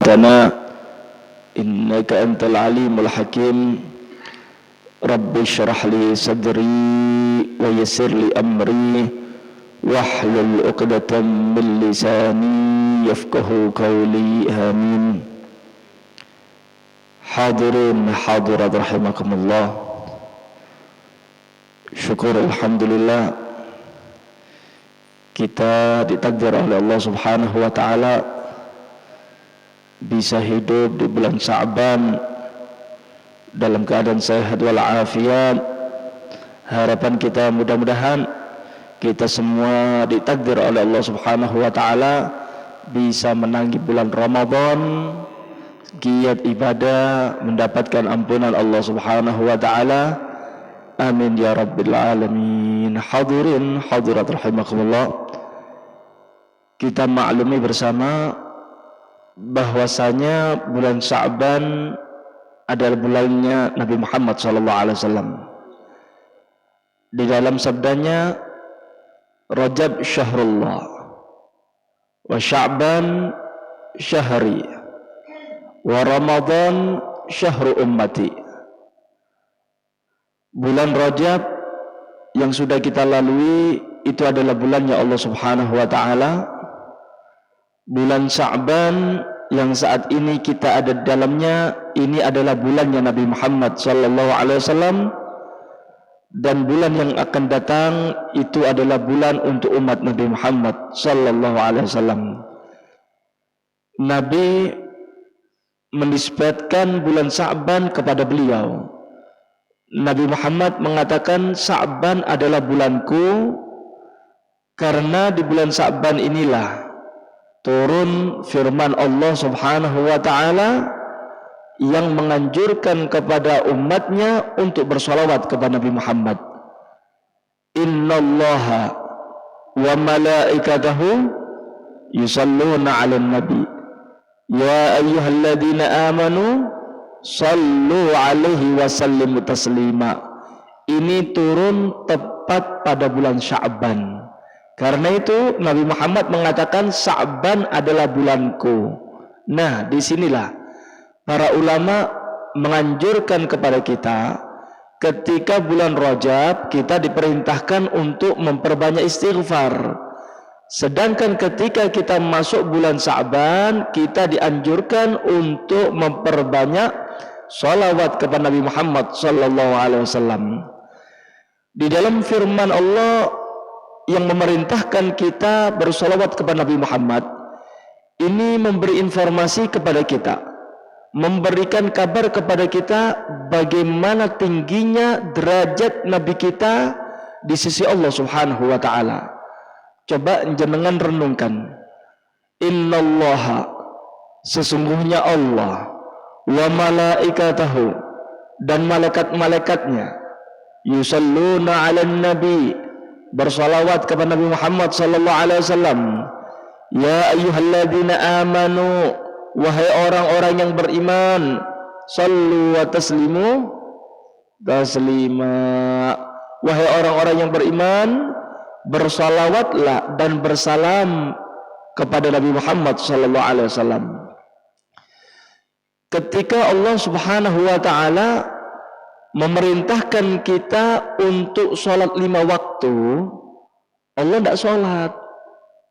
ربنا إنك أنت العليم الحكيم رب اشرح لي صدري ويسر لي أمري واحلل عقدة من لساني يفقهوا قولي آمين. Hadirin hadirat rahimakumullah, syukur alhamdulillah kita ditakdir oleh Allah Subhanahu wa taala bisa hidup di bulan Sya'ban dalam keadaan sehat walafiat. Harapan kita mudah-mudahan kita semua ditakdir oleh Allah Subhanahu wa taala bisa menangi bulan Ramadan, giat ibadah, mendapatkan ampunan Allah Subhanahu wa taala. Amin ya rabbil alamin. Hadirin hadirat rahimakumullah, kita maklumi bersama bahwasanya bulan Sya'ban adalah bulannya Nabi Muhammad sallallahu alaihi wasallam. Di dalam sabdanya, Rajab syahrullah wa Sya'ban syahri wa Ramadan syahru ummati. Bulan Rajab yang sudah kita lalui itu adalah bulannya Allah Subhanahu wa taala. Bulan Sya'ban yang saat ini kita ada di dalamnya ini adalah bulannya Nabi Muhammad sallallahu alaihi wasallam, dan bulan yang akan datang itu adalah bulan untuk umat Nabi Muhammad sallallahu alaihi wasallam. Nabi menisbatkan bulan Sya'ban kepada beliau. Nabi Muhammad mengatakan Sya'ban adalah bulanku karena di bulan Sya'ban inilah turun firman Allah Subhanahu wa taala yang menganjurkan kepada umatnya untuk bersolawat kepada Nabi Muhammad. Innallaha wa malaikatahu yusalluna 'alan nabi ya ayyuhalladzina amanu sallu 'alaihi wa sallimu taslima. Ini turun tepat pada bulan Sya'ban. Karena itu Nabi Muhammad mengatakan Sya'ban adalah bulanku. Nah, disinilah para ulama menganjurkan kepada kita ketika bulan Rajab kita diperintahkan untuk memperbanyak istighfar. Sedangkan ketika kita masuk bulan Sya'ban kita dianjurkan untuk memperbanyak salawat kepada Nabi Muhammad sallallahu alaihi wasallam. Di dalam firman Allah yang memerintahkan kita bersalawat kepada Nabi Muhammad ini memberi informasi kepada kita, memberikan kabar kepada kita bagaimana tingginya derajat Nabi kita di sisi Allah Subhanahu wa taala. Coba jenengan renungkan. Innallaha, sesungguhnya Allah, wa malaikatahu, dan malaikat-malaikatnya, yusalluna 'alan nabi, bersalawat kepada Nabi Muhammad sallallahu alaihi wasallam. Ya ayyuhalladzina amanu, wahai orang-orang yang beriman, sallu wa taslimu taslima. Wahai orang-orang yang beriman, bersalawatlah dan bersalam kepada Nabi Muhammad sallallahu alaihi wasallam. Ketika Allah Subhanahu wa taala memerintahkan kita untuk sholat 5 waktu, Allah tidak sholat.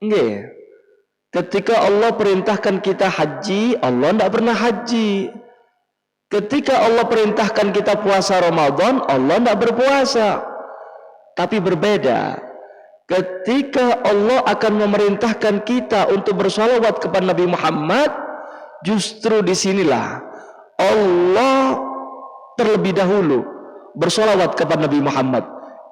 Nggih. Ketika Allah perintahkan kita haji, Allah tidak pernah haji. Ketika Allah perintahkan kita puasa Ramadan, Allah tidak berpuasa. Tapi berbeda ketika Allah akan memerintahkan kita untuk bersalawat kepada Nabi Muhammad, justru disinilah Allah terlebih dahulu bersolawat kepada Nabi Muhammad.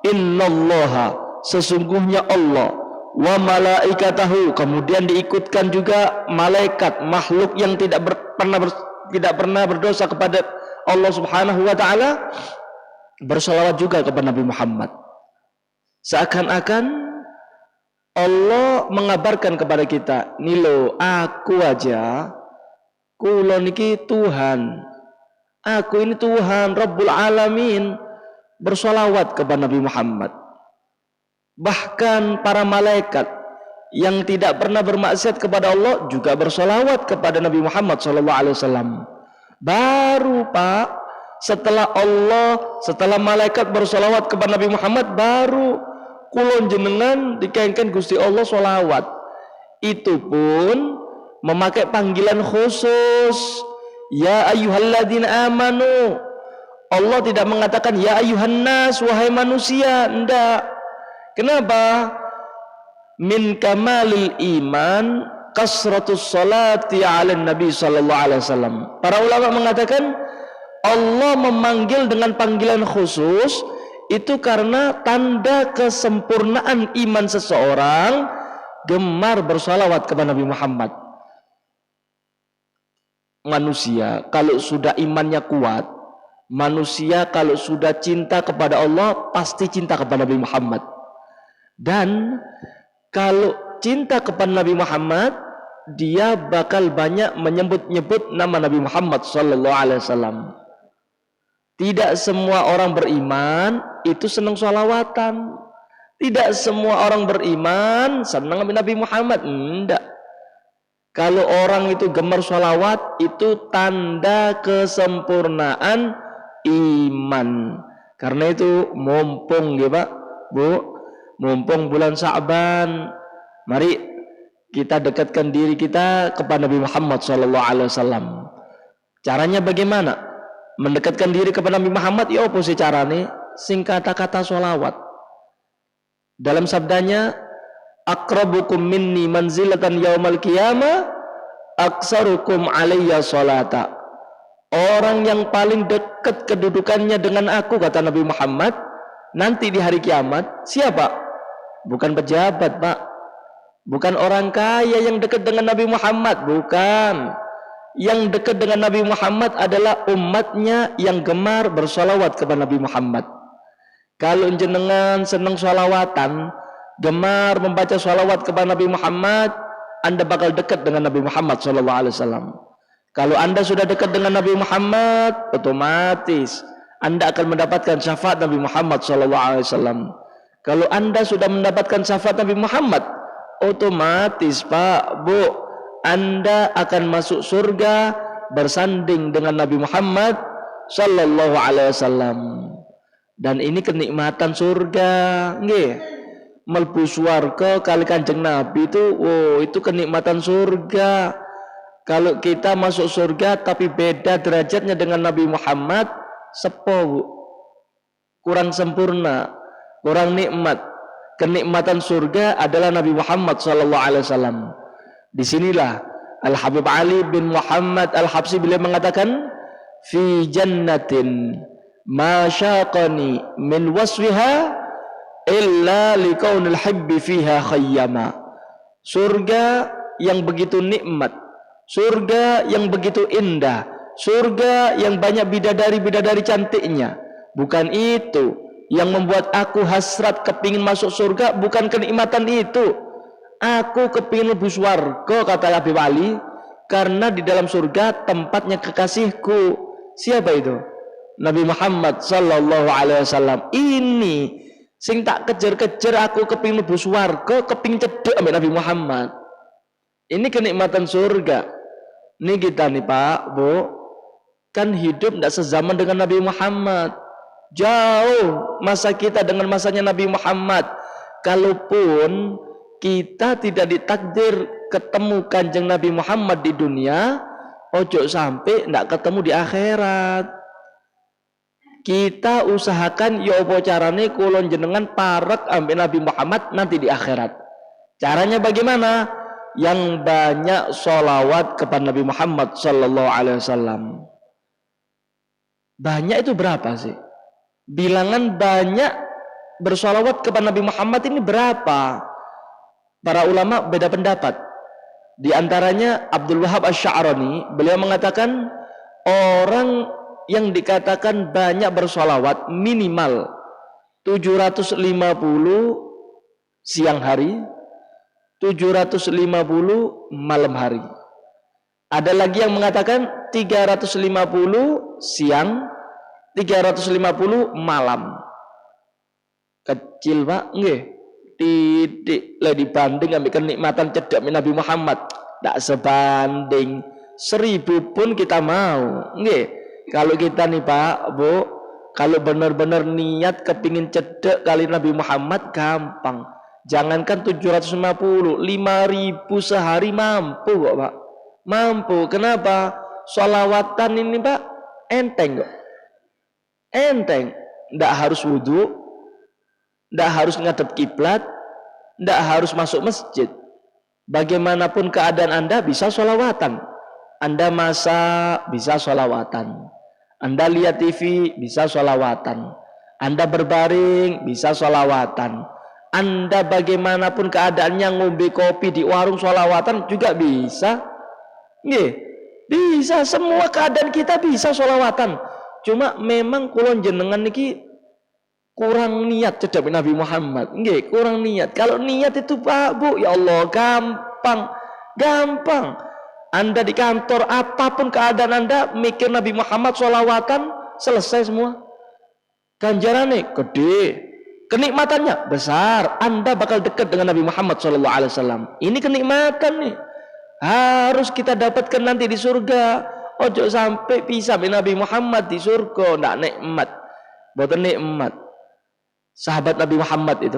Innallaha, sesungguhnya Allah, wa malaikatahu, kemudian diikutkan juga malaikat, makhluk yang tidak pernah berdosa kepada Allah Subhanahu wa taala, bersolawat juga kepada Nabi Muhammad. Seakan-akan Allah mengabarkan kepada kita, nilo aku aja, kula niki Tuhan, aku ini Tuhan Rabbul Alamin, bersolawat kepada Nabi Muhammad. Bahkan para malaikat yang tidak pernah bermaksiat kepada Allah juga bersolawat kepada Nabi Muhammad SAW. Baru Pak, setelah Allah, setelah malaikat bersolawat kepada Nabi Muhammad, baru kulon jenengan dikainkan Gusti Allah solawat. Itu pun memakai panggilan khusus, ya ayyuhalladzina amanu. Allah tidak mengatakan ya ayyuhan nas, wahai manusia, enggak. Kenapa? Min kamalil iman kasratus salati ala nabi sallallahu alaihi wasallam. Para ulama mengatakan Allah memanggil dengan panggilan khusus itu karena tanda kesempurnaan iman seseorang gemar bersalawat kepada Nabi Muhammad. Manusia kalau sudah imannya kuat, manusia kalau sudah cinta kepada Allah pasti cinta kepada Nabi Muhammad. Dan kalau cinta kepada Nabi Muhammad, dia bakal banyak menyebut-nyebut nama Nabi Muhammad sallallahu alaihi wasallam. Tidak semua orang beriman itu senang sholawatan. Tidak semua orang beriman senang Nabi Muhammad. Tidak. Kalau orang itu gemar sholawat, itu tanda kesempurnaan iman. Karena itu mumpung ya Pak, Bu, mumpung bulan Sya'ban, mari kita dekatkan diri kita kepada Nabi Muhammad SAW. Caranya bagaimana? Mendekatkan diri kepada Nabi Muhammad, ya apa sih caranya? Sing kata-kata sholawat. Dalam sabdanya, akrabukum minni manzilatan yaumal qiyamah aksarukum alayya sholata. Orang yang paling dekat kedudukannya dengan aku, kata Nabi Muhammad, nanti di hari kiamat, siapa? Bukan pejabat Pak, bukan orang kaya yang dekat dengan Nabi Muhammad, bukan. Yang dekat dengan Nabi Muhammad adalah umatnya yang gemar bersolawat kepada Nabi Muhammad. Kalau jenengan senang solawatan, gemar membaca solawat kepada Nabi Muhammad, Anda bakal dekat dengan Nabi Muhammad SAW. Kalau Anda sudah dekat dengan Nabi Muhammad, otomatis Anda akan mendapatkan syafaat Nabi Muhammad SAW. Kalau Anda sudah mendapatkan syafaat Nabi Muhammad, otomatis Pak, Bu, Anda akan masuk surga bersanding dengan Nabi Muhammad sallallahu alaihi wasallam. Dan ini kenikmatan surga, nggih. Mlebu swarga kali Kanjeng Nabi itu, oh, itu kenikmatan surga. Kalau kita masuk surga tapi beda derajatnya dengan Nabi Muhammad, sepo, Bu. Kurang sempurna, kurang nikmat. Kenikmatan surga adalah Nabi Muhammad SAW. Disinilah Al Habib Ali bin Muhammad Al Habsyi beliau mengatakan, fi jannatin ma syaqani min wasfiha illa liqaunil hibbi fiha khayyama. Surga yang begitu nikmat, surga yang begitu indah, surga yang banyak bidadari-bidadari cantiknya. Bukan itu yang membuat aku hasrat kepingin masuk surga, bukan kenikmatan itu. Aku kepingin lebih swarga, kata Habib Ali, karena di dalam surga tempatnya kekasihku. Siapa itu? Nabi Muhammad sallallahu alaihi wasallam. Ini sing tak kejar-kejar, aku kepingin lebih swarga, kepingin cedek ambek Nabi Muhammad. Ini kenikmatan surga. Ini kita nih Pak, Bu, kan hidup tidak sezaman dengan Nabi Muhammad. Jauh masa kita dengan masanya Nabi Muhammad. Kalaupun kita tidak ditakdir ketemu Kanjeng Nabi Muhammad di dunia, ojo sampai tidak ketemu di akhirat. Kita usahakan ya apa carane kulon jenengan parek ambek Nabi Muhammad nanti di akhirat. Caranya bagaimana? Yang banyak sholawat kepada Nabi Muhammad sallallahu alaihi wasallam. Banyak itu berapa sih? Bilangan banyak bersolawat kepada Nabi Muhammad ini berapa? Para ulama beda pendapat. Di antaranya Abdul Wahab Asy-Sya'rani, beliau mengatakan orang yang dikatakan banyak bersolawat minimal 750 siang hari, 750 malam hari. Ada lagi yang mengatakan 350 siang, 350 malam. Kecil Pak, nggih. titik lah dibanding ambil kenikmatan cedak Nabi Muhammad. Tak sebanding. 1000 pun kita mau. Nggih. Kalau kita nih Pak, Bu, kalau benar-benar niat kepingin cedak kali Nabi Muhammad gampang. Jangankan 750, 5.000 sehari mampu kok Pak. Mampu. Kenapa? Sholawatan ini Pak enteng kok. Enteng. Nggak harus wudhu, nggak harus ngadep kiblat, nggak harus masuk masjid. Bagaimanapun keadaan Anda bisa sholawatan. Anda masak bisa sholawatan. Anda lihat TV bisa sholawatan. Anda berbaring bisa sholawatan. Anda bagaimanapun keadaannya ngombe kopi di warung sholawatan juga bisa. Nggih, bisa. Semua keadaan kita bisa sholawatan. Cuma memang kulon jenengan niki kurang niat cedak Nabi Muhammad. Nggih, kurang niat. Kalau niat itu Pak Bu, ya Allah gampang. Gampang. Anda di kantor apapun keadaan Anda mikir Nabi Muhammad sholawatan selesai semua. Ganjarannya gede, kenikmatannya besar. Anda bakal dekat dengan Nabi Muhammad SAW. Ini kenikmatan nih. Harus kita dapatkan nanti di surga. Ojo sampai pisah Nabi Muhammad di surga ndak nikmat. Boten nikmat. Sahabat Nabi Muhammad itu,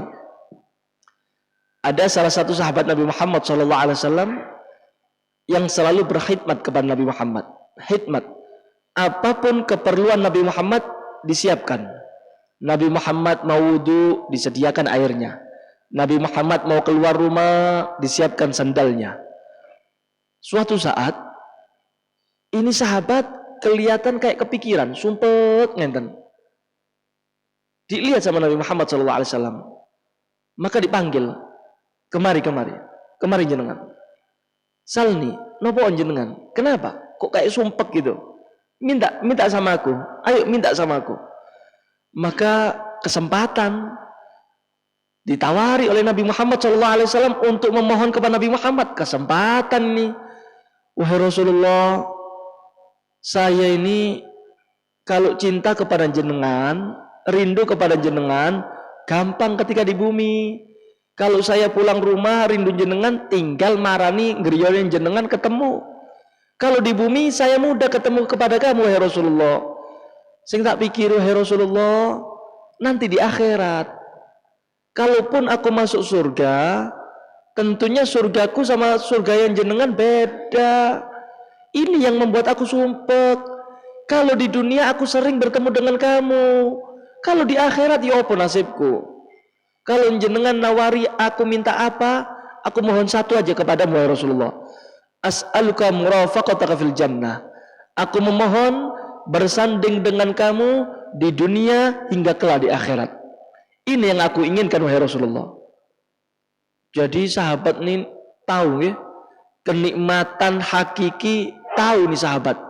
ada salah satu sahabat Nabi Muhammad SAW yang selalu berkhidmat kepada Nabi Muhammad. Khidmat. Apapun keperluan Nabi Muhammad disiapkan. Nabi Muhammad mau wudu disediakan airnya. Nabi Muhammad mau keluar rumah disiapkan sandalnya. Suatu saat ini sahabat kelihatan kayak kepikiran, sumpet ngenten. Dilihat sama Nabi Muhammad SAW. Maka dipanggil, kemari jenengan. Salni, nopo jenengan? Kenapa? Kok kayak sumpek gitu? Minta sama aku. Ayo minta sama aku. Maka kesempatan ditawari oleh Nabi Muhammad SAW untuk memohon kepada Nabi Muhammad. Kesempatan nih. Wahai Rasulullah, saya ini kalau cinta kepada jenengan, rindu kepada jenengan, gampang ketika di bumi. Kalau saya pulang rumah rindu jenengan, tinggal marani ngeriyonin jenengan ketemu. Kalau di bumi saya mudah ketemu kepada kamu wahai Rasulullah. Sing tak pikir wahai Rasulullah, nanti di akhirat, kalaupun aku masuk surga, tentunya surgaku sama surga yang jenengan beda. Ini yang membuat aku sumpek. Kalau di dunia aku sering bertemu dengan kamu, kalau di akhirat ya apa nasibku? Kalau jenengan nawari aku minta apa, aku mohon satu aja kepadamu ya Rasulullah. As'aluka murafaqataka fil jannah. Aku memohon bersanding dengan kamu di dunia hingga kelak di akhirat. Ini yang aku inginkan wahai Rasulullah. Jadi sahabat ini tahu ya, kenikmatan hakiki tahu nih sahabat.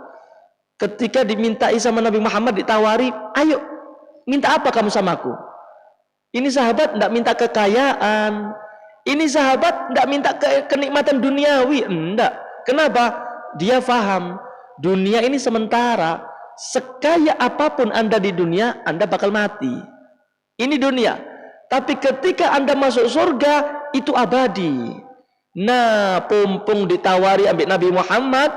Ketika dimintai sama Nabi Muhammad ditawari, ayo minta apa kamu sama aku? Ini sahabat tidak minta kekayaan. Ini sahabat tidak minta kenikmatan duniawi. Enggak. Kenapa? Dia faham dunia ini sementara. Sekaya apapun Anda di dunia, Anda bakal mati. Ini dunia. Tapi ketika Anda masuk surga, itu abadi. Nah, pumpung ditawari ambil Nabi Muhammad,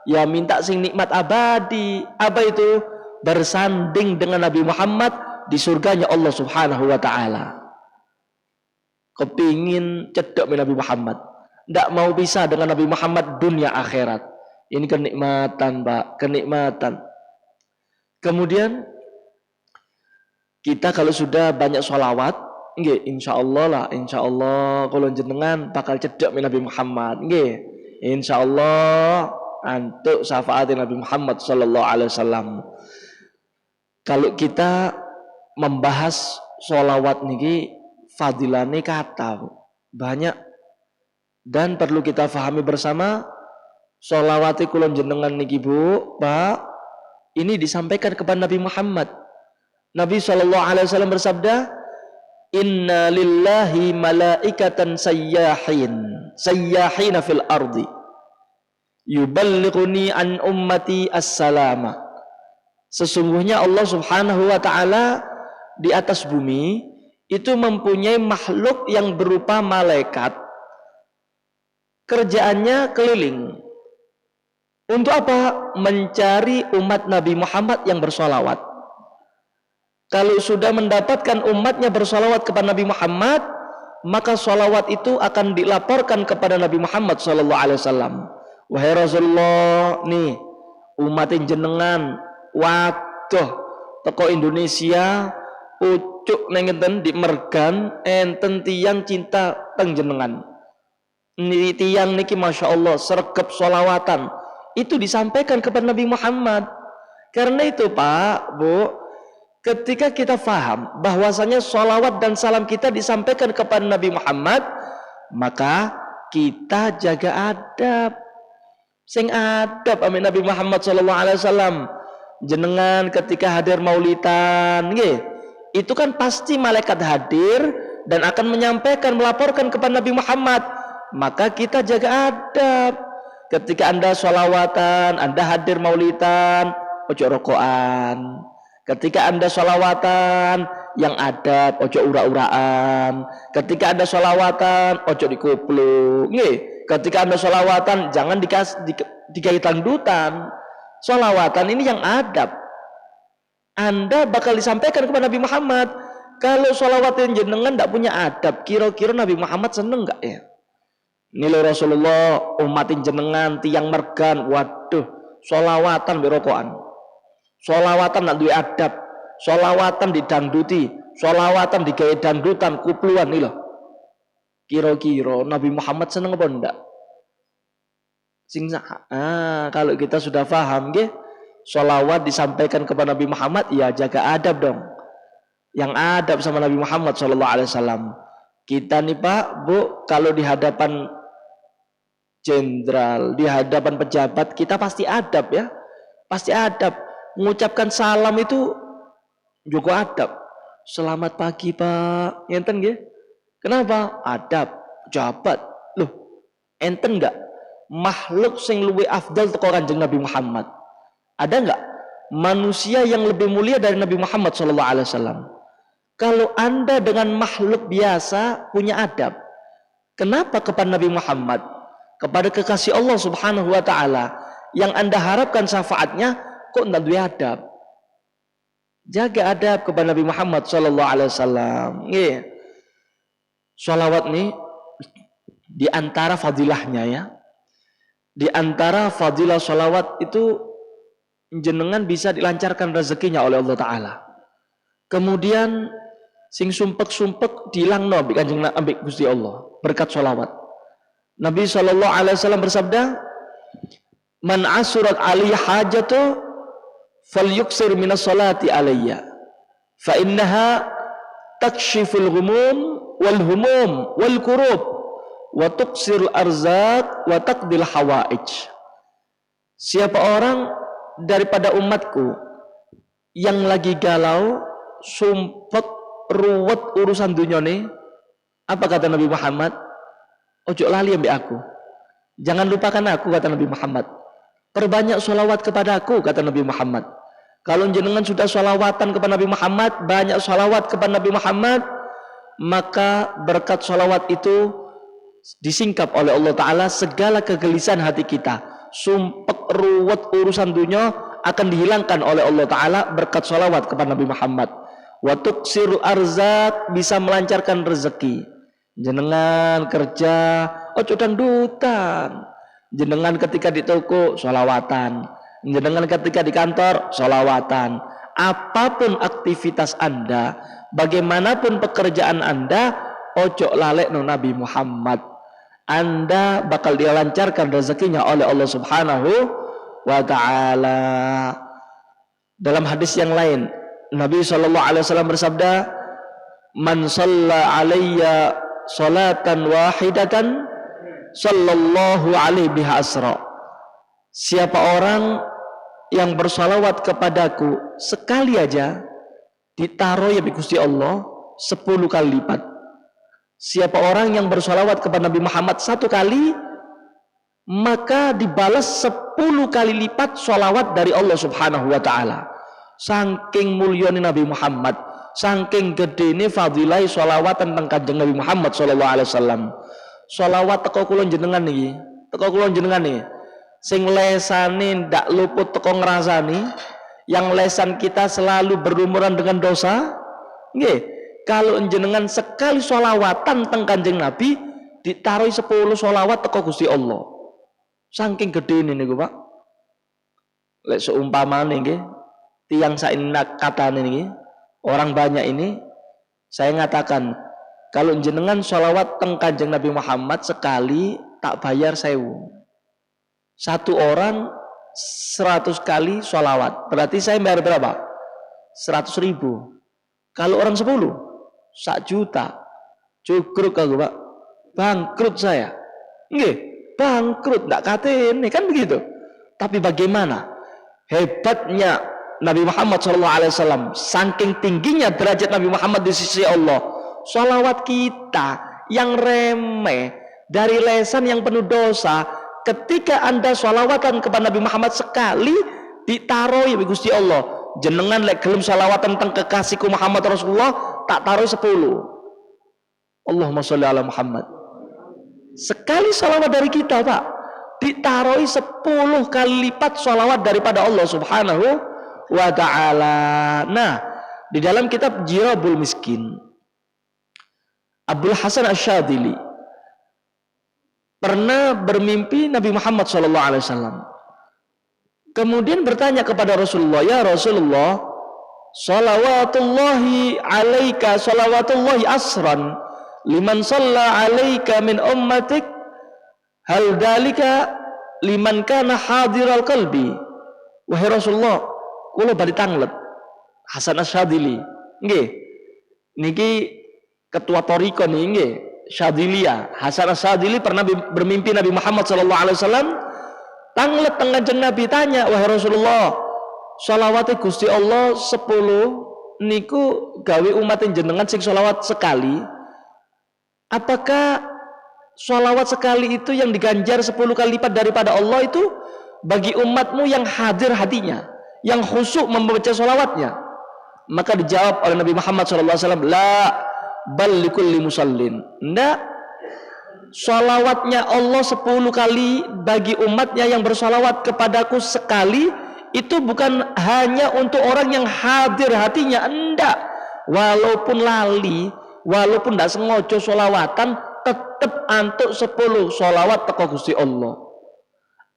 ya minta sing nikmat abadi. Apa itu? Bersanding dengan Nabi Muhammad di surganya Allah Subhanahu wa ta'ala. Kepingin cedek Nabi Muhammad, tidak mau bisa dengan Nabi Muhammad dunia akhirat. Ini kenikmatan Pak, kenikmatan. Kemudian kita kalau sudah banyak sholawat, insya Allah lah, insya Allah kalau jenengan bakal cedek Nabi Muhammad, insya Allah antuk syafaat Nabi Muhammad Sallallahu Alaihi Wasallam. Kalau kita membahas sholawat niki fadilane kata banyak dan perlu kita fahami bersama. Sholawati kulon jenengan niki Bu, Pak, ini disampaikan kepada Nabi Muhammad. Nabi Sallallahu Alaihi Wasallam bersabda, Inna lillahi malaikatan sayyahina fil ardi yuballighuni an ummati as-salama. Sesungguhnya Allah Subhanahu wa ta'ala di atas bumi itu mempunyai makhluk yang berupa malaikat. Kerjaannya keliling. Untuk apa? Mencari umat Nabi Muhammad yang bersolawat. Kalau sudah mendapatkan umatnya bersolawat kepada Nabi Muhammad, maka solawat itu akan dilaporkan kepada Nabi Muhammad SAW. Wahai Rasulullah, nih umatin jenengan, waduh, teko Indonesia, ucuk nengenten di mergan, enten tiang cinta teng jenengan. Ini tiang niki masya Allah sergap solawatan. Itu disampaikan kepada Nabi Muhammad. Karena itu Pak, Bu, ketika kita faham bahwasanya sholawat dan salam kita disampaikan kepada Nabi Muhammad, maka kita jaga adab. Sing adab amin Nabi Muhammad SAW. Jenengan ketika hadir maulidan, itu kan pasti malaikat hadir dan akan menyampaikan, melaporkan kepada Nabi Muhammad. Maka kita jaga adab. Ketika Anda sholawatan, Anda hadir maulidan, ojo rokokan. Ketika Anda sholawatan, yang adab, ojo ura-uraan. Ketika Anda sholawatan, ojo dikuplu. Ketika Anda sholawatan, jangan dikai dangdutan. Sholawatan ini yang adab. Anda bakal disampaikan kepada Nabi Muhammad. Kalau sholawatan jenengan tidak punya adab, kira-kira Nabi Muhammad seneng nggak ya? Nilai Rasulullah umatin jenengan tiang mergan, waduh, sholawatan berokokan, sholawatan nak duwe adab, sholawatan didangduti, sholawatan digaya dangdutan, kupluan nih loh. Kira-kira Nabi Muhammad seneng apa enggak? Kalau kita sudah paham, sholawat disampaikan kepada Nabi Muhammad, ya jaga adab dong. Yang adab sama Nabi Muhammad SAW. Kita nih Pak, Bu, kalau di hadapan jenderal, di hadapan pejabat, kita pasti adab ya. Pasti adab. Mengucapkan salam itu juga adab. Selamat pagi Pak. Enten nggih? Kenapa? Adab. Pejabat. Loh, enten enggak? Makhluk sing luwih afdal teko Kanjeng Nabi Muhammad. Ada enggak manusia yang lebih mulia dari Nabi Muhammad SAW? Kalau Anda dengan makhluk biasa punya adab, kenapa kepada Nabi Muhammad, kepada kekasih Allah Subhanahu wa taala yang Anda harapkan syafaatnya, kok enggak duwe adab? Jaga adab kepada Nabi Muhammad sallallahu alaihi wasallam. Nggih. Shalawat nih di antara fadilahnya ya. Di antara fadilah shalawat itu jenengan bisa dilancarkan rezekinya oleh Allah taala. Kemudian sing sumpek-sumpek dilangno ambek Kanjeng ambek Gusti Allah berkat shalawat. Nabi sallallahu alaihi wasallam bersabda, "Man asurat ali hajatu falyuksir minas salati alayya fa innaha takshiful ghumum wal humum wal kurub wa tuksir arzaq wa taqdil hawaij." Siapa orang daripada umatku yang lagi galau, sumpek, ruwet urusan dunia nih, apa kata Nabi Muhammad? Ojo lali ambek aku, jangan lupakan aku, kata Nabi Muhammad. Perbanyak sholawat kepada aku, kata Nabi Muhammad. Kalau jenengan sudah sholawatan kepada Nabi Muhammad, banyak sholawat kepada Nabi Muhammad, maka berkat sholawat itu disingkap oleh Allah Ta'ala segala kegelisahan hati kita. Sumpek ruwet urusan dunia akan dihilangkan oleh Allah Ta'ala berkat sholawat kepada Nabi Muhammad. Wa tuksiru arzak, bisa melancarkan rezeki. Jenengan kerja, ojo dangdutan. Jenengan ketika di toko, sholawatan. Jenengan ketika di kantor, sholawatan. Apapun aktivitas Anda, bagaimanapun pekerjaan Anda, ojo lalek no Nabi Muhammad. Anda bakal dilancarkan rezekinya oleh Allah Subhanahu wa ta'ala. Dalam hadis yang lain, Nabi SAW bersabda, "Man shalla alayya salatan wahidatan sallallahu alaihi biha asra." Siapa orang yang bersalawat kepadaku sekali aja, ditaruh ya Gusti Allah 10 kali lipat. Siapa orang yang bersalawat kepada Nabi Muhammad 1 kali, maka dibalas 10 kali lipat salawat dari Allah Subhanahu wa ta'ala. Saking mulyani Nabi Muhammad, saking gede ini fadilah sholawat tentang kanjeng Nabi Muhammad sallallahu alaihi wasallam. Sholawat teko kula jenengan niki, teko kula jenengan nih. Sing lesane ndak luput teko ngrasani, yang lesan kita selalu berumuran dengan dosa. Nggih, kalau jenengan sekali sholawatan tentang kanjeng Nabi ditaruh 10 sholawat teko Gusti Allah. Saking gede ini niku, Pak. Lek seumpamane nggih, tiyang saenak katane niki, orang banyak ini, saya ngatakan kalau jenengan sholawat teng kanjeng Nabi Muhammad sekali tak bayar 1000. Satu orang 100 kali sholawat, berarti saya bayar berapa? 100.000. Kalau orang 10, 1 juta. Cukruk aku, Pak. Bangkrut saya. Nggih, bangkrut, ndak kate ini kan begitu. Tapi bagaimana hebatnya Nabi Muhammad SAW, saking tingginya derajat Nabi Muhammad di sisi Allah, sholawat kita yang remeh dari lesan yang penuh dosa, ketika Anda sholawatan kepada Nabi Muhammad sekali ditaruh ya Gusti Allah, jenengan lek gelem sholawatan tentang kekasihku Muhammad Rasulullah tak taruh 10. Allahumma sholli ala Muhammad. Sekali sholawat dari kita, Pak, ditaruh 10 kali lipat sholawat daripada Allah Subhanahu wa ta'ala. Nah, di dalam kitab Jirabul Miskin, Abdul Hasan Asy-Syadzili pernah bermimpi Nabi Muhammad SAW. Kemudian bertanya kepada Rasulullah, ya Rasulullah, salawatullahi alaika salawatullahi asran liman shalla alaika min ummatik hal dalika liman kana hadiral qalbi. Wahai Rasulullah, kula bari tanglet Hasan Asy-Syadzili nggih niki ketua Thariqah nggih Syadziliyah. Hasan Asy-Syadzili pernah bermimpi Nabi Muhammad SAW tanglet kanjeng Nabi, tanya, wahai Rasulullah, sholawate Gusti Allah 10 niku gawe umat jenengan sing sholawat sekali, apakah sholawat sekali itu yang diganjar 10 kali lipat daripada Allah itu bagi umatmu yang hadir hatinya, yang khusyuk membaca sholawatnya? Maka dijawab oleh Nabi Muhammad SAW, la bal likulli musallin. Ndak, sholawatnya Allah 10 kali bagi umatnya yang bersolawat kepadaku sekali itu bukan hanya untuk orang yang hadir hatinya, enggak, walaupun lali, walaupun tidak sengaja sholawatan tetap antuk 10 sholawat teko Gusti Allah.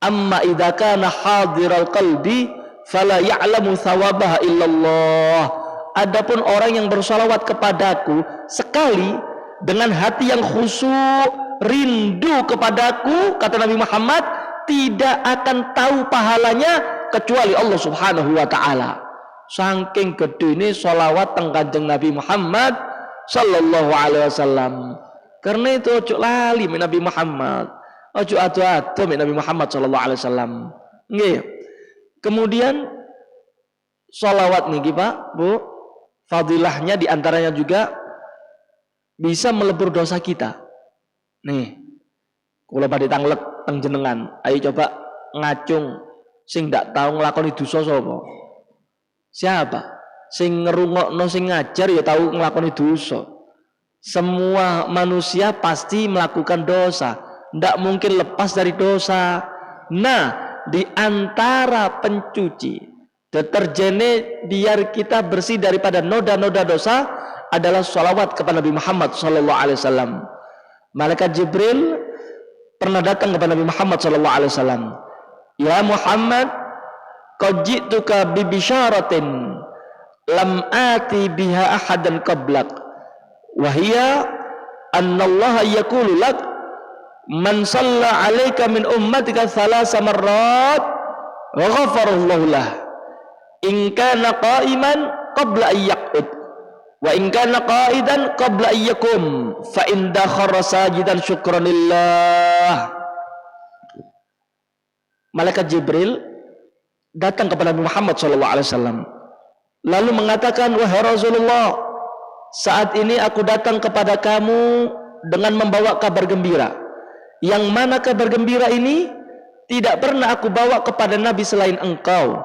Amma idza kana hadiral qalbi fala ya'lamu thawabaha illallah. Adapun orang yang bersolawat kepadaku sekali dengan hati yang khusyuk, rindu kepadaku, kata Nabi Muhammad, tidak akan tahu pahalanya kecuali Allah Subhanahu wa ta'ala. Saking gede ini sholawat teng kanjeng Nabi Muhammad sallallahu alaihi wasallam. Karena itu ojo lali Nabi Muhammad, ojo adu-adu Nabi Muhammad sallallahu alaihi wasallam. Nggih. Kemudian sholawat niki, Pak, Bu, fadilahnya diantaranya juga bisa melebur dosa kita. Nih, kula badhe tanglet teng jenengan, ayo coba ngacung sing ndak tahu nglakoni dosa sapa? Siapa? Sing ngerungokno sing ngajar ya tahu nglakoni dosa. Semua manusia pasti melakukan dosa, ndak mungkin lepas dari dosa. Nah, di antara pencuci deterjene biar kita bersih daripada noda-noda dosa adalah sholawat kepada Nabi Muhammad SAW. Malaikat Jibril pernah datang kepada Nabi Muhammad SAW. Ya Muhammad, qad ji'tuka bi bisyaratin lam ati biha ahadan qablak, wa hiya anna Allah yaqulu lak man shalla 'alaika min ummatika thalatha marrat ghafarallahu lah in kana qa'iman qabla an yaq'ud wa in kana qa'idan qabla an yakum fa in dakhara sajidan syukranillah. Malaikat Jibril datang kepada Nabi Muhammad SAW lalu mengatakan, wahai Rasulullah, saat ini aku datang kepada kamu dengan membawa kabar gembira, yang mana kabar gembira ini tidak pernah aku bawa kepada Nabi selain engkau.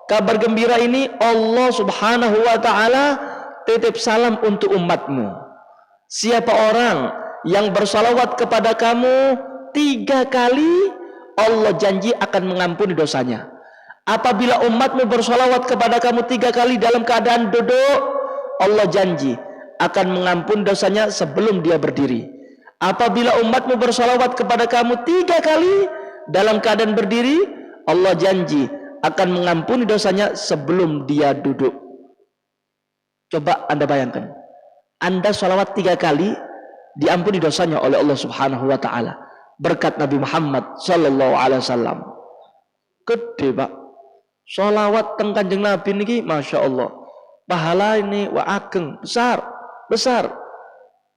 Kabar gembira ini Allah Subhanahu wa ta'ala titip salam untuk umatmu. Siapa orang yang bersalawat kepada kamu 3 kali, Allah janji akan mengampuni dosanya. Apabila umatmu bersalawat kepada kamu 3 kali dalam keadaan duduk, Allah janji akan mengampuni dosanya sebelum dia berdiri. Apabila umatmu bersalawat kepada kamu 3 kali dalam keadaan berdiri, Allah janji akan mengampuni dosanya sebelum dia duduk. Coba Anda bayangkan, Anda salawat 3 kali, diampuni dosanya oleh Allah Subhanahu wa ta'ala berkat Nabi Muhammad sallallahu alaihi wasallam. Gede Pak, salawat teng Kanjeng Nabi niki Masya Allah, pahala ini wa ageng, besar.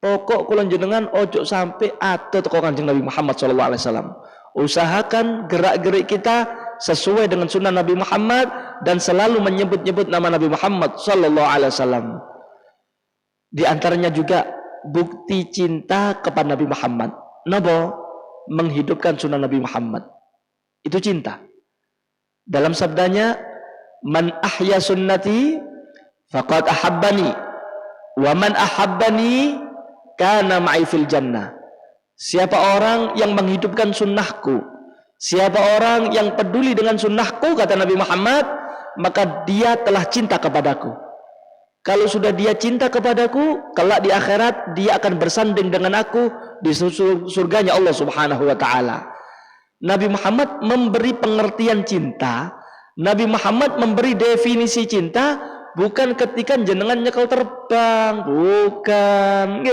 Pokok kula jenengan ojo sampai atau teko Kanjeng Nabi Muhammad sallallahu alaihi wasallam. Usahakan gerak-gerik kita sesuai dengan sunnah Nabi Muhammad dan selalu menyebut-nyebut nama Nabi Muhammad sallallahu alaihi wasallam. Di antaranya juga bukti cinta kepada Nabi Muhammad. Napa? Menghidupkan sunnah Nabi Muhammad. Itu cinta. Dalam sabdanya, "Man ahya sunnati faqad ahabbani, wa man ahabbani kana ma'i fil jannah." Siapa orang yang menghidupkan sunnahku, siapa orang yang peduli dengan sunnahku, kata Nabi Muhammad, maka dia telah cinta kepadaku. Kalau sudah dia cinta kepadaku, kelak di akhirat dia akan bersanding dengan aku di surganya Allah Subhanahu wa ta'ala. Nabi Muhammad memberi pengertian cinta, Nabi Muhammad memberi definisi cinta bukan ketika jenengan nyekel terbang, bukan.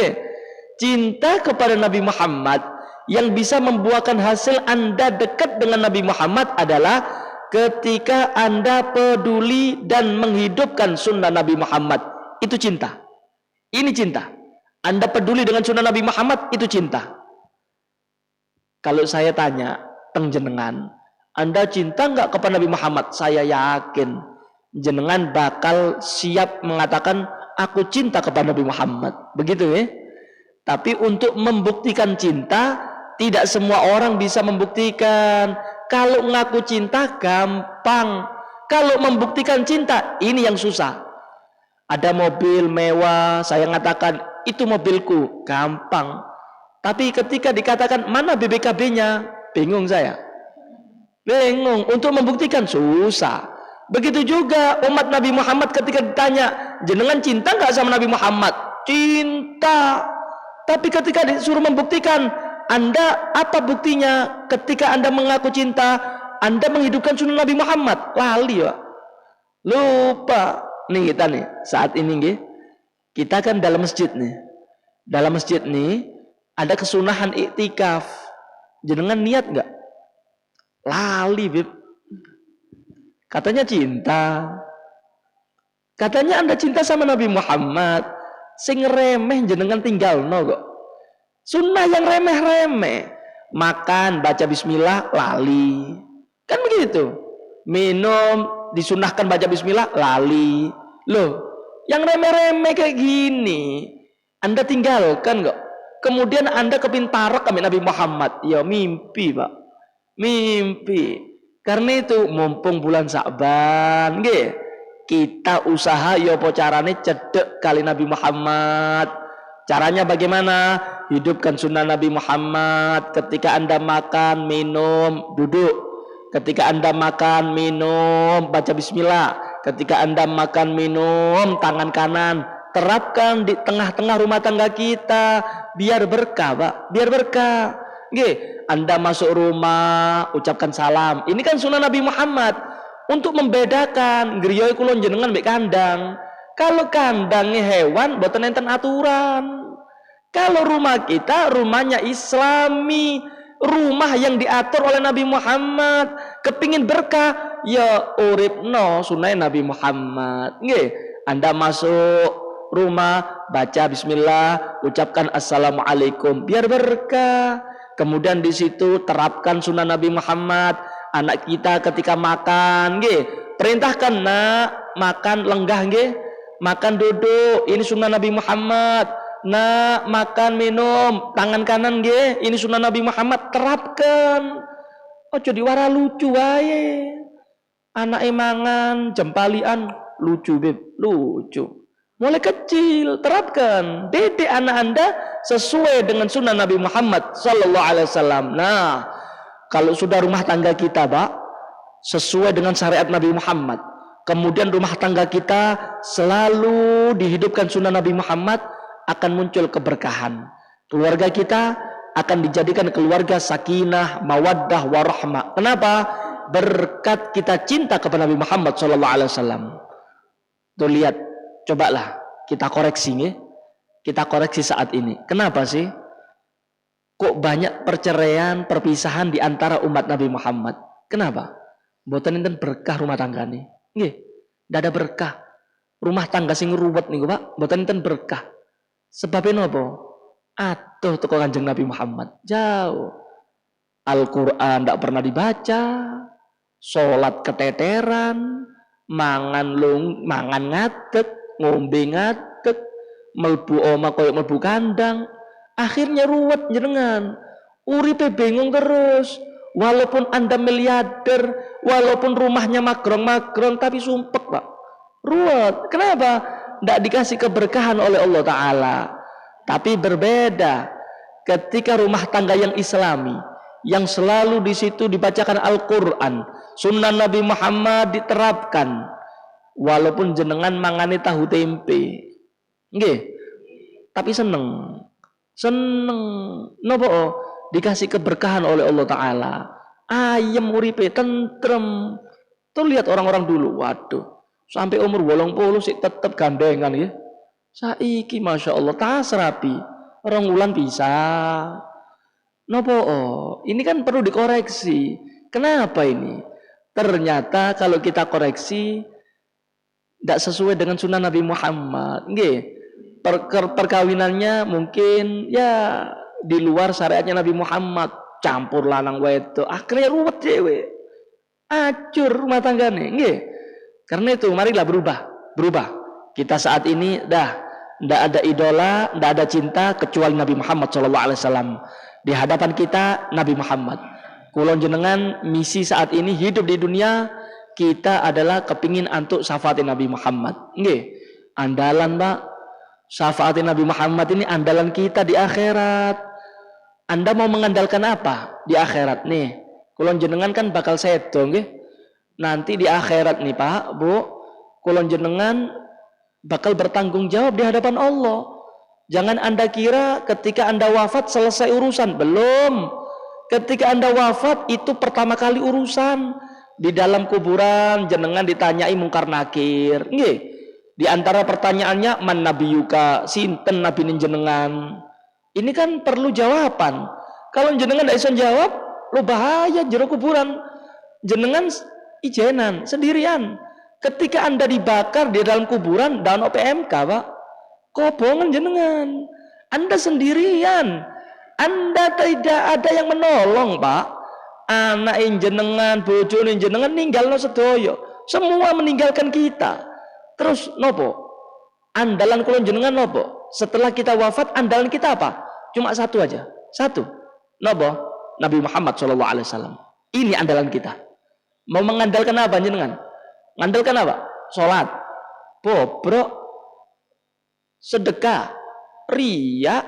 Cinta kepada Nabi Muhammad yang bisa membuahkan hasil Anda dekat dengan Nabi Muhammad adalah ketika Anda peduli dan menghidupkan sunnah Nabi Muhammad. Itu cinta. Ini cinta. Anda peduli dengan sunnah Nabi Muhammad, itu cinta. Kalau saya tanya teng jenengan, Anda cinta nggak kepada Nabi Muhammad? Saya yakin jenengan bakal siap mengatakan aku cinta kepada Nabi Muhammad. Begitu ya. Tapi untuk membuktikan cinta, tidak semua orang bisa membuktikan. Kalau ngaku cinta gampang. Kalau membuktikan cinta, ini yang susah. Ada mobil mewah, saya mengatakan itu mobilku, gampang. Tapi ketika dikatakan mana BBKB-nya, bingung saya. Bingung. Untuk membuktikan susah. Begitu juga umat Nabi Muhammad ketika ditanya, jenengan cinta nggak sama Nabi Muhammad? Cinta. Tapi ketika disuruh membuktikan, Anda apa buktinya? Ketika Anda mengaku cinta, Anda menghidupkan sunnah Nabi Muhammad. Lali ya. Lupa. Nih kita nih, saat ini nih, kita kan dalam masjid nih. Dalam masjid nih, ada kesunahan iktikaf. Jenengan niat nggak? Lali, Bib. Katanya cinta. Katanya Anda cinta sama Nabi Muhammad. Sing remeh jenengan tinggal no kok. Sunnah yang remeh-remeh. Makan, baca bismillah, lali. Kan begitu. Minum, disunahkan baca bismillah, lali. Loh, yang remeh-remeh kayak gini, Anda tinggalkan kok. Kemudian Anda kepintarak kami Nabi Muhammad. Ya mimpi, Pak. Mimpi. Karena itu mumpung bulan Sa'ban, nggih. Kita usaha ya apa carane cedek kali Nabi Muhammad. Caranya bagaimana? Hidupkan sunnah Nabi Muhammad. Ketika Anda makan, minum, duduk. Ketika Anda makan, minum, baca bismillah. Ketika Anda makan, minum, tangan kanan terapkan di tengah-tengah rumah tangga kita, biar berkah, Pak. Biar berkah. Nggih, Anda masuk rumah, ucapkan salam. Ini kan sunnah Nabi Muhammad. Untuk membedakan griya iku lho jenengan mbek kandang. Kalau kandangnya hewan boten enten aturan. Kalau rumah kita rumahnya Islami, rumah yang diatur oleh Nabi Muhammad, kepingin berkah ya uripno sunnah Nabi Muhammad. Nggih, Anda masuk rumah baca bismillah, ucapkan assalamualaikum biar berkah. Kemudian di situ terapkan sunnah Nabi Muhammad. Anak kita ketika makan, nggih, perintahkan nak makan lenggah, nggih, makan duduk. Ini sunnah Nabi Muhammad. Nak makan minum tangan kanan, nggih, ini sunnah Nabi Muhammad. Terapkan. Ojo diwara lucu wae. Anak mangan jempalian lucu, Beb, lucu. Mulai kecil terapkan, didik anak Anda sesuai dengan sunnah Nabi Muhammad sallallahu alaihi wasallam. Nah, kalau sudah rumah tangga kita, Pak, sesuai dengan syariat Nabi Muhammad, kemudian rumah tangga kita selalu dihidupkan sunnah Nabi Muhammad, akan muncul keberkahan. Keluarga kita akan dijadikan keluarga sakinah, mawaddah, warahmah. Kenapa? Berkat kita cinta kepada Nabi Muhammad sallallahu alaihi wasallam. Tuh lihat, cobalah kita koreksi nih. Kita koreksi saat ini. Kenapa sih? Kok banyak perceraian, perpisahan di antara umat Nabi Muhammad? Kenapa? Mboten enten berkah rumah tangga nih. Nggih, ndak ada berkah. Rumah tangga sing ruwet niku, Pak, mboten enten berkah. Sebabnya napa? Atuh teko Kanjeng Nabi Muhammad. Jauh. Al-Qur'an ndak pernah dibaca, salat keteteran, mangan ngadeg, ngombe ngadeg, melbu oma koyo melbu kandang. Akhirnya ruwet jenengan. Uripe bingung terus. Walaupun Anda miliarder, walaupun rumahnya magrong-magrong, tapi sumpek, Pak. Ruwet. Kenapa? Tidak dikasih keberkahan oleh Allah Ta'ala. Tapi berbeda ketika rumah tangga yang islami, yang selalu di situ dibacakan Al-Quran, sunnah Nabi Muhammad diterapkan, walaupun jenengan mangani tahu tempe, nggih, tapi seneng nopo, dikasih keberkahan oleh Allah Ta'ala, ayem uripe tentrem. Tuh lihat orang-orang dulu, waduh, sampai umur 80 sih tetap gandengan ya. Saiki Masya Allah tas rapi, orang wulan bisa. Nopo, ini kan perlu dikoreksi. Kenapa ini? Ternyata kalau kita koreksi tidak sesuai dengan sunnah Nabi Muhammad. Nggih, perkawinannya mungkin ya di luar syariatnya Nabi Muhammad, campur lanang wedok, akhirnya ruwet dewe, acur rumah tanggane. Nggih, karena itu marilah berubah. Kita saat ini ndak ada idola, ndak ada cinta kecuali Nabi Muhammad SAW. Di hadapan kita Nabi Muhammad. Kulon jenengan misi saat ini hidup di dunia kita adalah kepingin antuk syafaatin Nabi Muhammad. Nggih, andalan, Pak. Syafaatin Nabi Muhammad ini andalan kita di akhirat. Anda mau mengandalkan apa di akhirat nih? Kulon jenengan kan bakal sedo nggih. Nanti di akhirat nih, Pak, Bu, kulon jenengan bakal bertanggung jawab di hadapan Allah. Jangan Anda kira ketika Anda wafat selesai urusan. Belum. Ketika Anda wafat itu pertama kali urusan. Di dalam kuburan jenengan ditanyai mungkar nakir. Nggih. Di antara pertanyaannya man nabiyuka, sinten nabi jenengan. Ini kan perlu jawaban. Kalau jenengan tidak bisa jawab, lo bahaya jero kuburan. Jenengan ijenan sendirian. Ketika Anda dibakar di dalam kuburan dan OPMK, Pak, kobongan jenengan. Anda sendirian. Anda tidak ada yang menolong, Pak. Anak jenengan, bojo jenengan ninggalno sedoyo. Semua meninggalkan kita. Terus nopo? Andalan kulon jenengan nopo? Setelah kita wafat, andalan kita apa? Cuma satu aja. Satu. Nopo? Nabi Muhammad SAW. Ini andalan kita. Mau mengandalkan apa jenengan? Mengandalkan apa? Sholat, bobrok, sedekah, riya,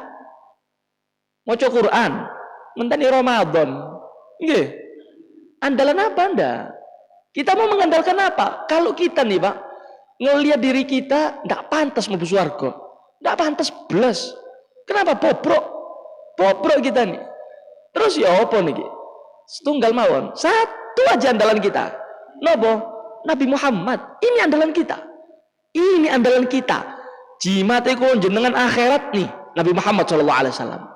maca Quran, mentani Ramadan. Nggih. Andalan apa Anda? Kita mau mengandalkan apa? Kalau kita nih, Pak, ngelihat diri kita tidak pantas mlebu swarga. Tidak pantas blas. Kenapa? Bobrok kita nih. Terus ya apa niki? Setunggal mawon. Satu aja andalan kita. Nopo? Nabi Muhammad. Ini andalan kita. Ini andalan kita. Jimate kulon jenengan akhirat nih Nabi Muhammad SAW.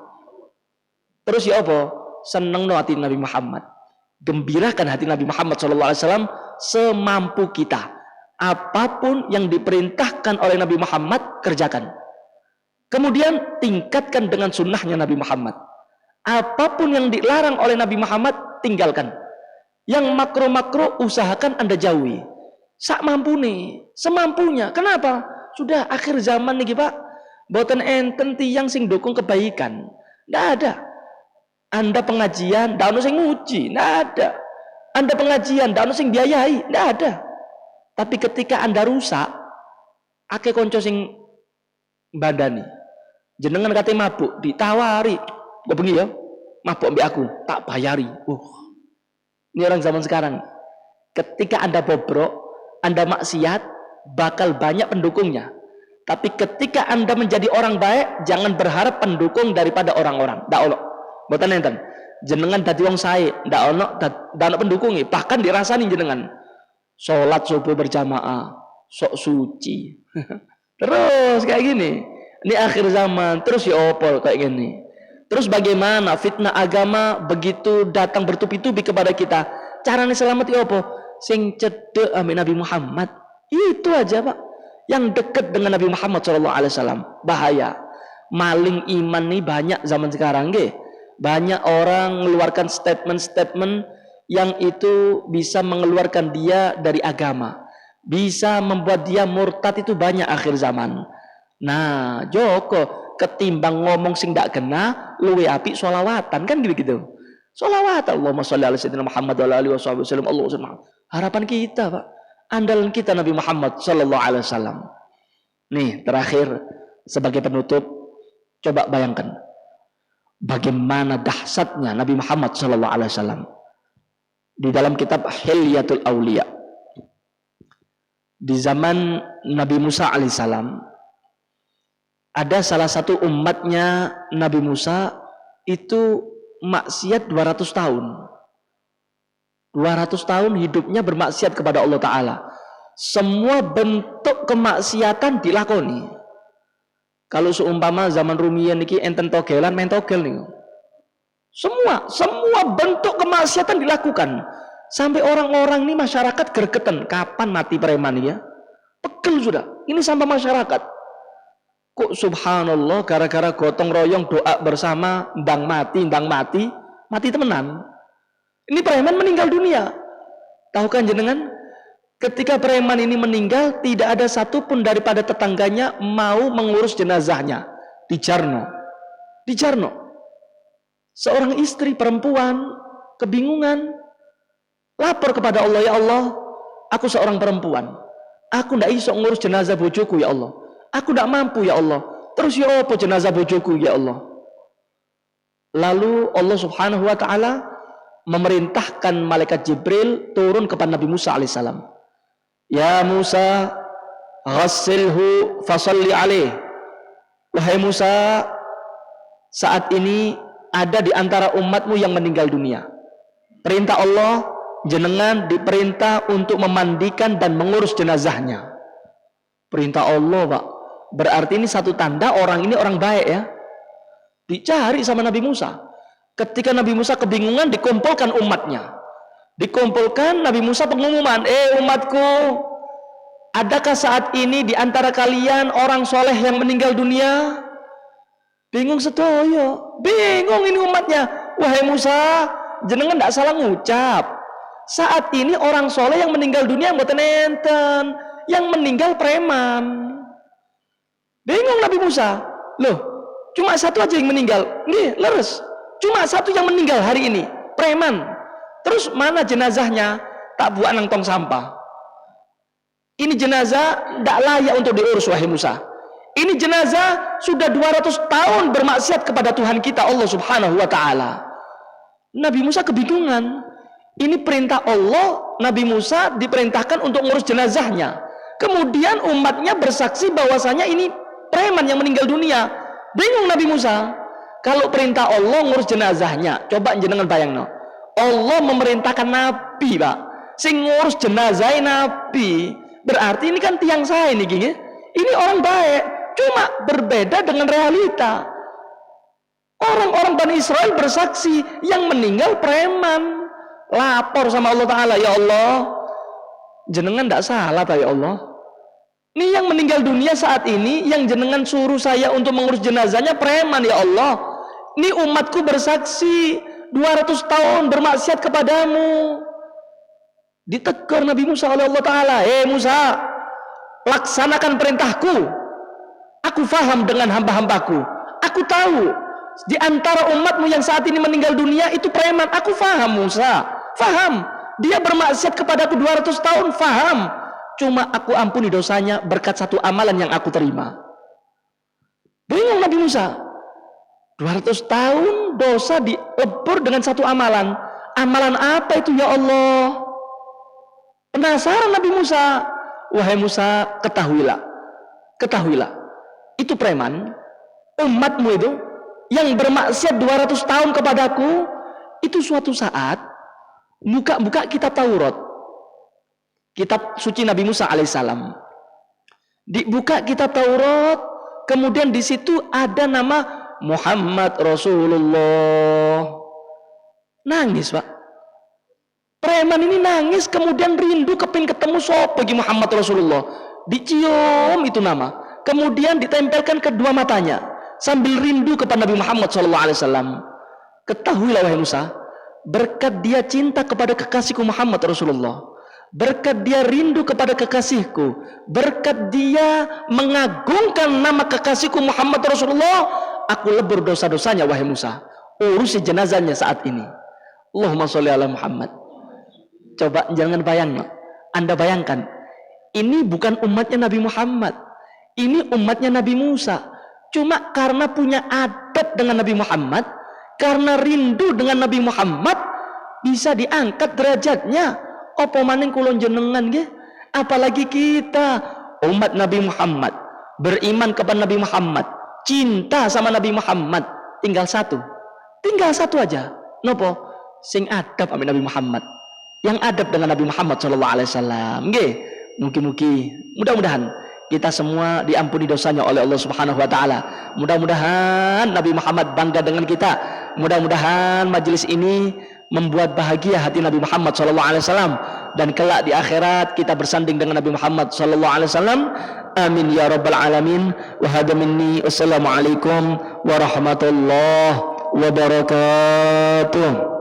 Terus ya apa? Seneng no hati Nabi Muhammad. Gembirakan hati Nabi Muhammad SAW semampu kita. Apapun yang diperintahkan oleh Nabi Muhammad, kerjakan. Kemudian tingkatkan dengan sunnahnya Nabi Muhammad. Apapun yang dilarang oleh Nabi Muhammad, tinggalkan. Yang makro-makro usahakan Anda jauhi. Sak mampu nih, semampunya. Kenapa? Sudah akhir zaman nih, Pak. Boten enten tiyang sing dukung kebaikan. Tidak ada. Anda pengajian, ndak ono sing nguji, ndak ada. Anda pengajian, ndak ono sing biayai, ndak ada. Tapi ketika Anda rusak, akeh konco sing Badani. Jenengan kate mabuk, ditawari. Kok bengi ya? Mabuk ambek aku, tak bayari. Ini orang zaman sekarang. Ketika Anda bobrok, Anda maksiat, bakal banyak pendukungnya. Tapi ketika Anda menjadi orang baik, jangan berharap pendukung daripada orang-orang. Ndak ono. Mboten enten. Jenengan dadi wong sae, ndak ono pendukungi, bahkan dirasani jenengan. Salat subuh berjamaah, sok suci. Terus kayak gini. Ini akhir zaman, terus ya opol kayak gini. Terus bagaimana fitnah agama begitu datang bertubi-tubi kepada kita? Caranya selamat ya apa? Sing cedek amin Nabi Muhammad. Itu aja, Pak. Yang dekat dengan Nabi Muhammad SAW. Bahaya. Maling iman nih banyak zaman sekarang, nggih. Banyak orang mengeluarkan statement-statement yang itu bisa mengeluarkan dia dari agama. Bisa membuat dia murtad, itu banyak akhir zaman. Nah, Joko ketimbang ngomong sing ndak kena, luwe apik sholawatan, kan gitu. Sholawat Allahumma sholli ala sayyidina Muhammad wa ala alihi wasallam. Allahumma. Harapan kita, Pak. Andalan kita Nabi Muhammad sallallahu alaihi wasallam. Nih, terakhir sebagai penutup, coba bayangkan bagaimana dahsyatnya Nabi Muhammad sallallahu alaihi wasallam. Di dalam kitab Hilyatul Auliya, di zaman Nabi Musa alaihissalam, ada salah satu umatnya Nabi Musa itu maksiat 200 tahun. 200 tahun hidupnya bermaksiat kepada Allah Ta'ala. Semua bentuk kemaksiatan dilakoni. Kalau seumpama zaman rumiyin niki enten togelan, main togel nih. Semua bentuk kemaksiatan dilakukan. Sampai orang-orang ini masyarakat gergeten, kapan mati preman ya? Pegel sudah. Ini sampai masyarakat. Kok subhanallah gara-gara gotong royong doa bersama ndang mati temenan. Ini preman meninggal dunia. Tahu kan jenengan? Ketika preman ini meninggal, tidak ada satupun daripada tetangganya mau mengurus jenazahnya. Di Jarno. Seorang istri perempuan kebingungan, lapor kepada Allah, ya Allah, aku seorang perempuan, aku ndak iso ngurus jenazah bojoku ya Allah. Aku tidak mampu ya Allah. Terus ya apa jenazah bojoku ya Allah? Lalu Allah subhanahu wa ta'ala memerintahkan malaikat Jibril turun kepada Nabi Musa alaihissalam. Ya Musa, ghassilhu fasalli alaih. Wahai Musa, saat ini ada di antara umatmu yang meninggal dunia. Perintah Allah, jenengan diperintah untuk memandikan dan mengurus jenazahnya. Perintah Allah, Pak. Berarti ini satu tanda orang ini orang baik ya. Dicari sama Nabi Musa. Ketika Nabi Musa kebingungan, dikumpulkan umatnya. Dikumpulkan Nabi Musa pengumuman, umatku, adakah saat ini di antara kalian orang soleh yang meninggal dunia? Bingung sedoyo. Bingung ini umatnya. Wahai Musa, jenengan tidak salah ngucap. Saat ini orang soleh yang meninggal dunia mboten enten, yang meninggal preman. Bingung Nabi Musa. Loh, cuma satu aja yang meninggal. Nggih, leres. Cuma satu yang meninggal hari ini, preman. Terus mana jenazahnya? Tak buat nang tong sampah. Ini jenazah tidak layak untuk diurus, wahai Musa. Ini jenazah sudah 200 tahun bermaksiat kepada Tuhan kita Allah Subhanahu wa ta'ala. Nabi Musa kebingungan. Ini perintah Allah, Nabi Musa diperintahkan untuk ngurus jenazahnya. Kemudian umatnya bersaksi bahwasanya ini preman yang meninggal dunia. Bingung Nabi Musa. Kalau perintah Allah ngurus jenazahnya, coba jenengan bayangno. Allah memerintahkan Nabi, Pak. Sing ngurus jenazah Nabi. Berarti ini kan tiang saya ini, gini. Ini orang baik, cuma berbeda dengan realita. Orang-orang Bani Israel bersaksi yang meninggal preman. Lapor sama Allah Ta'ala, ya Allah, jenengan tidak salah, ya Allah. Ini yang meninggal dunia saat ini, yang jenengan suruh saya untuk mengurus jenazahnya preman, ya Allah. Ini umatku bersaksi 200 tahun bermaksiat kepadamu. Ditegur Nabi Musa oleh Allah Ta'ala. Musa, laksanakan perintahku. Aku faham dengan hamba-hambaku. Aku tahu di antara umatmu yang saat ini meninggal dunia itu preman. Aku faham Musa, faham. Dia bermaksiat kepadaku 200 tahun, faham. Cuma aku ampuni dosanya berkat satu amalan yang aku terima. Bingung Nabi Musa. 200 tahun dosa dilebur dengan satu amalan. Amalan apa itu ya Allah? Penasaran Nabi Musa. Wahai Musa, ketahuilah. Itu preman, umatmu itu yang bermaksiat 200 tahun kepadaku, itu suatu saat buka kitab Taurat, kitab suci Nabi Musa alaihissalam. Dibuka kitab Taurat, kemudian di situ ada nama Muhammad Rasulullah. Nangis Pak. Preman ini nangis, kemudian rindu kepin ketemu bagi Muhammad Rasulullah. Dicium itu nama, kemudian ditempelkan kedua matanya sambil rindu kepada Nabi Muhammad SAW. Ketahuilah wahai Musa, berkat dia cinta kepada kekasihku Muhammad Rasulullah, berkat dia rindu kepada kekasihku, berkat dia mengagungkan nama kekasihku Muhammad Rasulullah, aku lebur dosa-dosanya wahai Musa. Urusi jenazahnya saat ini. Allahumma sholli ala Muhammad. Coba jangan Anda bayangkan, ini bukan umatnya Nabi Muhammad, ini umatnya Nabi Musa. Cuma karena punya adab dengan Nabi Muhammad, karena rindu dengan Nabi Muhammad, bisa diangkat derajatnya. Apa maning kulon jenengan nggih? Apalagi kita umat Nabi Muhammad, beriman kepada Nabi Muhammad, cinta sama Nabi Muhammad. Tinggal satu aja. Nopo? Sing adab sama Nabi Muhammad, yang adab dengan Nabi Muhammad SAW. Mudah-mudahan kita semua diampuni dosanya oleh Allah Subhanahu wa taala. Mudah-mudahan Nabi Muhammad bangga dengan kita. Mudah-mudahan majelis ini membuat bahagia hati Nabi Muhammad SAW, dan kelak di akhirat kita bersanding dengan Nabi Muhammad SAW. Amin ya rabbal alamin. Wa hadza minni. Wassalamualaikum warahmatullahi wabarakatuh.